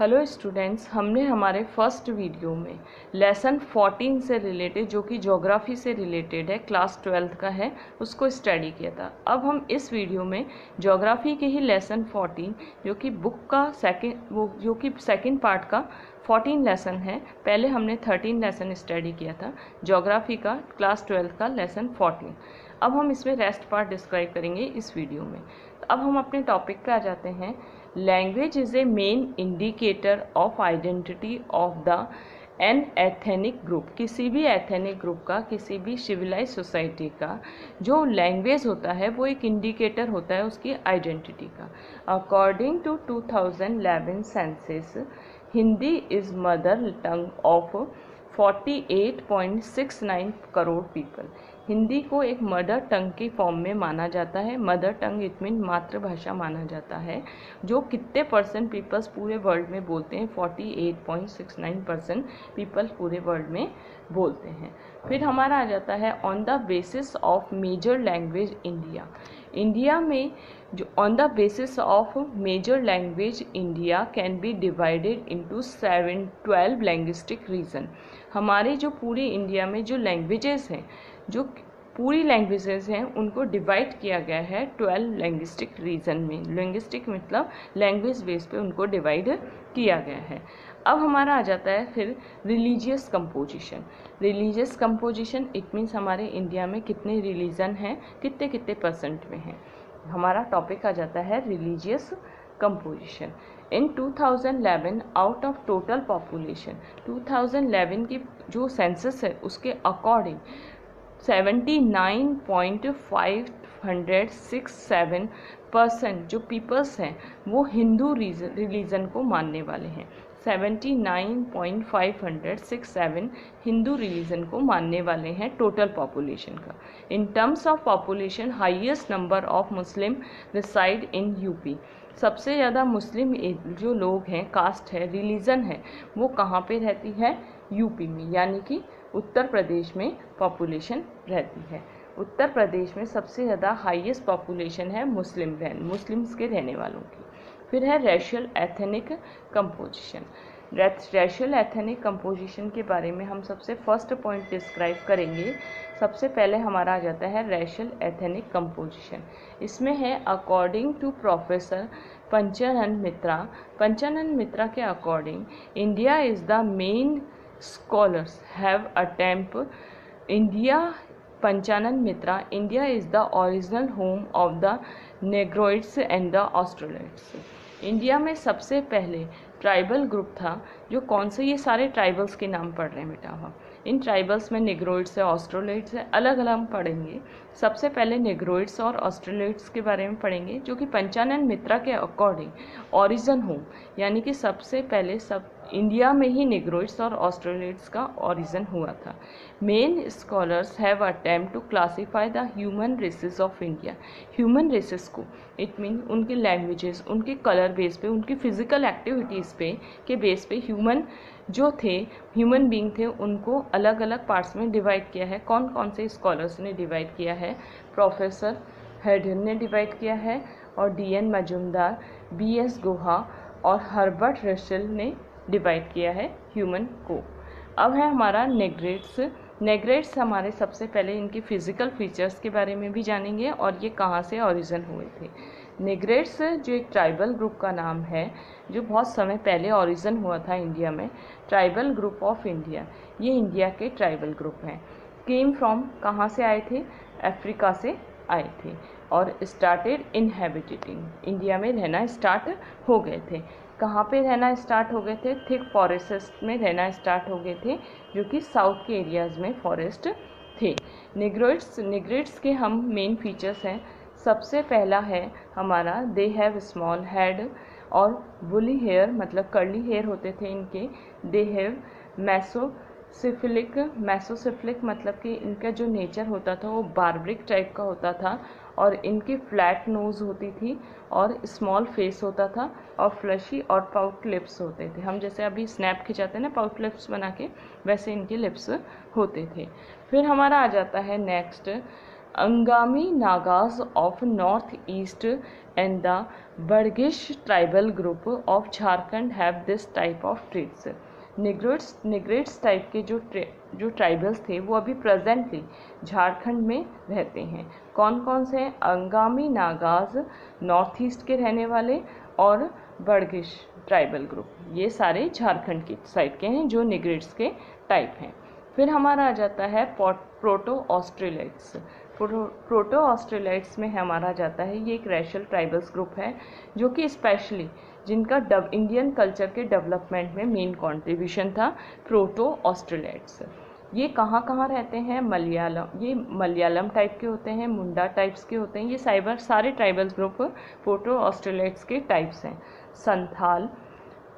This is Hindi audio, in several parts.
हेलो स्टूडेंट्स, हमने हमारे फर्स्ट वीडियो में लेसन 14 से रिलेटेड, जो कि ज्योग्राफी से रिलेटेड है, क्लास 12 का है, उसको स्टडी किया था। अब हम इस वीडियो में ज्योग्राफी के ही लेसन 14, जो कि बुक का सेकंड पार्ट का 14 लेसन है। पहले हमने 13 लेसन स्टडी किया था ज्योग्राफी का, क्लास 12 का लेसन 14। अब हम इसमें रेस्ट पार्ट डिस्क्राइब करेंगे इस वीडियो में। तो अब हम अपने टॉपिक पे आ जाते हैं। Language is a main indicator of identity of the an ethnic group. किसी भी एथेनिक ग्रुप का, किसी भी सिविलाइज सोसाइटी का जो लैंग्वेज होता है वो एक इंडिकेटर होता है उसकी आइडेंटिटी का। According to 2011 census, Hindi is mother tongue of 48.69 crore people. Hindi को एक मदर टंग की फॉर्म में माना जाता है। मदर टंग इट मीन मातृभाषा माना जाता है। जो कितने परसेंट पीपल्स पूरे वर्ल्ड में बोलते हैं? 48.69% पीपल पूरे वर्ल्ड में बोलते हैं। फिर हमारा आ जाता है on the basis of major language India. India में जो on the basis of major language India can be divided into 12 linguistic region. हमारे जो पूरी इंडिया में जो लैंग्वेजेस हैं, जो पूरी लैंग्वेजेस हैं, उनको डिवाइड किया गया है 12 लैंग्विस्टिक रीजन में। लैंग्विस्टिक मतलब लैंग्वेज बेस पे उनको डिवाइड किया गया है। अब हमारा आ जाता है फिर religious composition. Religious composition it means हमारे इंडिया में कितने रिलीजन हैं, कितने कितने परसेंट में हैं। हमारा टॉपिक आ जाता है religious composition. In 2011 out of total population, 2011 की जो सेंसस है उसके अकॉर्डिंग 79.567% जो पीपल्स हैं वो हिंदू रिलीजन को मानने वाले हैं। 79.567 हिंदू रिलीजन को मानने वाले हैं टोटल पॉपुलेशन का। In terms of population, highest number of Muslim reside in UP. सबसे ज़्यादा मुस्लिम जो लोग हैं, कास्ट है, रिलीजन है, वो कहाँ पे रहती है? यूपी में, यानी कि उत्तर प्रदेश में पॉपुलेशन रहती है। उत्तर प्रदेश में सबसे ज़्यादा हाईएस्ट पॉपुलेशन है मुस्लिम्स के रहने वालों की। फिर है racial ethnic composition. Racial ethnic composition के बारे में हम सबसे फर्स्ट पॉइंट डिस्क्राइब करेंगे। सबसे पहले हमारा आ जाता है रेशियल एथनिक कंपोजिशन। इसमें है अकॉर्डिंग टू प्रोफेसर पंचानन मित्रा। पंचानन मित्रा के according India is the main scholars have attempted India. Panchanan Mitra, India is the original home of the Negroids and the Australoids. India में सबसे पहले ट्राइबल ग्रुप था जो कौन से? ये सारे ट्राइबल्स के नाम पढ़ रहे हैं बेटा हम। इन ट्राइबल्स में निग्रोइड्स है, ऑस्ट्रोलोइड्स है, अलग अलग हम पढ़ेंगे। सबसे पहले निग्रोइड्स और ऑस्ट्रोलोइड्स के बारे में पढ़ेंगे, जो कि पंचानन मित्रा के अकॉर्डिंग ओरिजिन होम, यानी कि सबसे पहले सब इंडिया में ही निग्रोइड्स और ऑस्ट्रोलोइड्स का ओरिजिन हुआ था। Main scholars have attempt to classify the human races of India. Human races को इट मीन उनके लैंग्वेजेस, उनके कलर बेस पे, उनकी फिजिकल एक्टिविटीज़ पे के बेस पे ह्यूमन जो थे, ह्यूमन बीइंग थे, उनको अलग अलग पार्ट्स में डिवाइड किया है। कौन कौन से स्कॉलर्स ने डिवाइड किया है? प्रोफेसर हेडन ने डिवाइड किया है, और डीएन मजुमदार, बीएस गुहा और हर्बर्ट रसेल ने डिवाइड किया है ह्यूमन को। अब है हमारा नेग्रेट्स। नेग्रेट्स हमारे सबसे पहले इनके फिजिकल फीचर्स के बारे में भी जानेंगे और ये कहाँ से ओरिजिन हुए थे। नेग्रेट्स जो एक ट्राइबल ग्रुप का नाम है, जो बहुत समय पहले ओरिजिन हुआ था इंडिया में। ट्राइबल ग्रुप ऑफ इंडिया, ये इंडिया के ट्राइबल ग्रुप हैं। केम फ्रॉम, कहाँ से आए थे? अफ्रीका से आए थे और स्टार्टेड इनहेबिटिंग, इंडिया में रहना स्टार्ट हो गए थे। कहाँ पे रहना स्टार्ट हो गए थे? थिक फॉरेस्ट में रहना स्टार्ट हो गए थे, जो कि साउथ के एरियाज़ में फॉरेस्ट थे। निग्रेट्स के हम मेन फीचर्स हैं। सबसे पहला है हमारा दे हैव स्मॉल हेड और वुली हेयर, मतलब कर्ली हेयर होते थे इनके। दे हैव मैसोसिफिलिक मतलब कि इनका जो नेचर होता था वो बार्बरिक टाइप का होता था, और इनकी फ्लैट नोज़ होती थी और स्मॉल फेस होता था, और फ्लशी और पाउट लिप्स होते थे। हम जैसे अभी स्नैप खिंचाते हैं ना पाउट लिप्स बना के, वैसे इनके लिप्स होते थे। फिर हमारा आ जाता है next Angami Nagas of north east and the बड़गिश tribal group of Jharkhand have this type of trades. Negritos type के जो ट्राइबल्स थे वो अभी प्रेजेंटली झारखंड में रहते हैं। कौन कौन से? अंगामी नागाज, नॉर्थ ईस्ट के रहने वाले, और बड़गिश ट्राइबल ग्रुप, ये सारे झारखंड की साइड के हैं जो निग्रेट्स के टाइप हैं। फिर हमारा आ जाता है प्रोटो ऑस्ट्रेलाइट्स। प्रोटो ऑस्ट्रेलाइट्स में हमारा जाता है, ये एक रेशियल ट्राइबल्स ग्रुप है जो कि स्पेशली जिनका इंडियन कल्चर के डेवलपमेंट में मेन कंट्रीब्यूशन था। प्रोटो ऑस्ट्रेलाइट्स ये कहाँ कहाँ रहते हैं? ये मलयालम टाइप के होते हैं, मुंडा टाइप्स के होते हैं। ये सारे ट्राइबल्स ग्रुप प्रोटो ऑस्ट्रेलाइट्स के टाइप्स हैं। संथाल,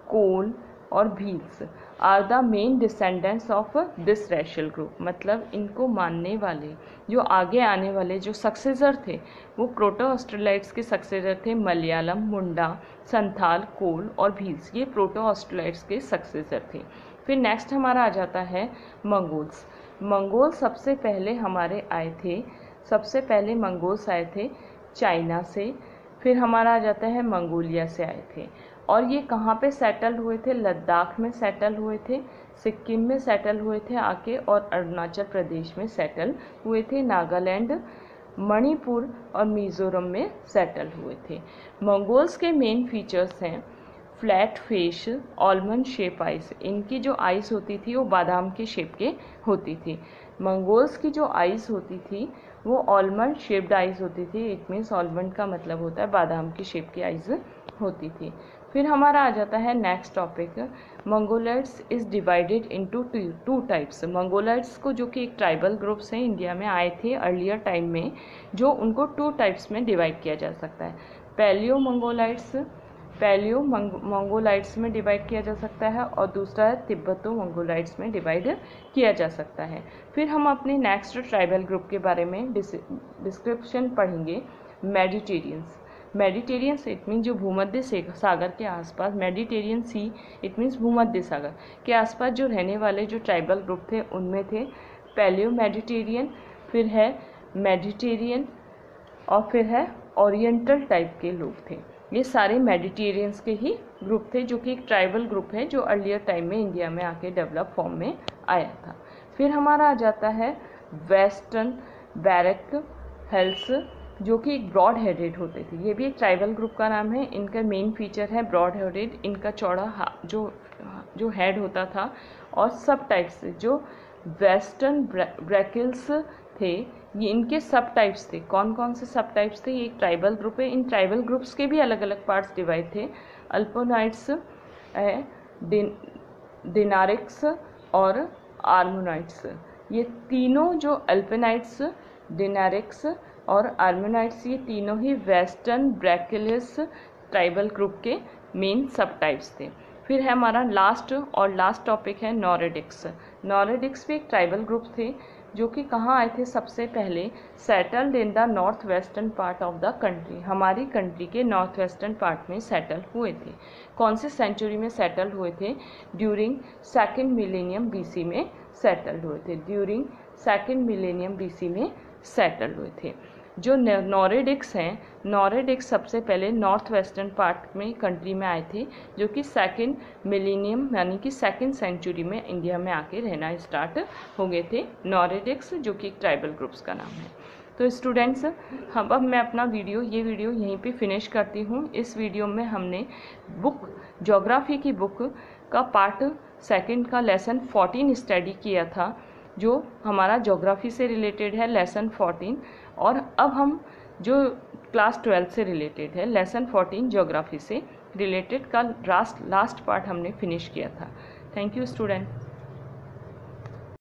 कोल और Bhils are the main descendants of this racial group. मतलब इनको मानने वाले जो आगे आने वाले जो सक्सेसर थे वो प्रोटो ऑस्ट्रेलाइट्स के सक्सेसर थे। मलयालम, मुंडा, संथाल, कोल और भील्स, ये प्रोटो ऑस्ट्रेलाइट्स के सक्सेसर थे। फिर नेक्स्ट हमारा आ जाता है मंगोल्स। मंगोल सबसे पहले हमारे आए थे, सबसे पहले मंगोल्स आए थे चाइना से। फिर हमारा आ जाता है मंगोलिया से आए थे, और ये कहाँ पे सेटल हुए थे? लद्दाख में सेटल हुए थे, सिक्किम में सेटल हुए थे आके, और अरुणाचल प्रदेश में सेटल हुए थे, नागालैंड, मणिपुर और मिज़ोरम में सेटल हुए थे। मंगोल्स के मेन फीचर्स हैं flat face, almond shape ice. इनकी जो आइस होती थी वो बादाम के शेप के होती थी। मंगोल्स की जो आइस होती थी वो आलमंड शेप्ड आइस होती थी। इट मीन्स आलमंड का मतलब होता है बादाम की शेप की आइस होती थी। फिर हमारा आ जाता है next topic, Mongoloids is divided into two types. Mongoloids को जो कि एक ट्राइबल ग्रुप्स हैं इंडिया में आए थे अर्लियर टाइम में, जो उनको टू टाइप्स में डिवाइड किया जा सकता है। पैलियो मंगोलाइट्स में डिवाइड किया जा सकता है, और दूसरा है तिब्बतो मंगोलाइट्स में डिवाइड किया जा सकता है। फिर हम अपने नेक्स्ट ट्राइबल ग्रुप के बारे में डिस्क्रिप्शन पढ़ेंगे। मेडिटेरियंस इट मीन जो भूमध्य सागर के आसपास, मेडिटेरियन सी इट मीन्स भूमध्य सागर के आसपास जो रहने वाले जो ट्राइबल ग्रुप थे उनमें थे पैलियो मेडिटेरियन, फिर है मेडिटेरियन, और फिर है ओरिएंटल टाइप के लोग थे। ये सारे मेडिटेरियंस के ही ग्रुप थे, जो कि एक ट्राइबल ग्रुप है जो अर्लियर टाइम में इंडिया में आके डेवलप फॉर्म में आया था। फिर हमारा आ जाता है वेस्टर्न बैरक हेल्स, जो कि एक ब्रॉड हेडेड होते थे। ये भी एक ट्राइबल ग्रुप का नाम है। इनका मेन फीचर है ब्रॉड हेडेड, इनका चौड़ा जो हेड होता था, और सब टाइप्स जो वेस्टर्न ब्रैकिल्स थे ये इनके सब टाइप्स थे। कौन कौन से सब टाइप्स थे? ये एक ट्राइबल ग्रुप है। इन ट्राइबल ग्रुप्स के भी अलग अलग पार्ट्स डिवाइड थे। अल्पोनाइट्स, डिनारिक्स और आर्मोनाइट्स। ये तीनों जो अल्पेनाइट्स, डिनारिक्स और आर्मोनाइट्स, ये तीनों ही वेस्टर्न ब्रैकिलियस ट्राइबल ग्रुप के मेन सब टाइप्स थे। फिर है हमारा लास्ट टॉपिक है नॉरेडिक्स। नॉरेडिक्स भी एक ट्राइबल ग्रुप थे जो कि कहाँ आए थे? सबसे पहले settled in the north western part of the country. हमारी कंट्री के नॉर्थ वेस्टर्न पार्ट में सेटल हुए थे। कौन से सेंचुरी में सेटल हुए थे? ड्यूरिंग सेकेंड मिलेनियम बीसी में सेटल हुए थे। ड्यूरिंग सेकेंड मिलेनियम बीसी में सेटल हुए थे। जो नॉरेडिक्स हैं, नॉरेडिक्स सबसे पहले नॉर्थ वेस्टर्न पार्ट में कंट्री में आए थे, जो कि सेकेंड मिलेनियम यानी कि सेकेंड सेंचुरी में इंडिया में आके रहना स्टार्ट हो गए थे नॉरेडिक्स, जो कि एक ट्राइबल ग्रुप्स का नाम है। तो स्टूडेंट्स, अब मैं अपना ये वीडियो यहीं पे फिनिश करती हूँ। इस वीडियो में हमने ज्योग्राफी की बुक का पार्ट 2 का लेसन 14 स्टडी किया था, जो हमारा ज्योग्राफी से रिलेटेड है लेसन 14, और अब हम जो क्लास 12 से रिलेटेड है लेसन 14 ज्योग्राफी से रिलेटेड का लास्ट पार्ट हमने फिनिश किया था। Thank you student.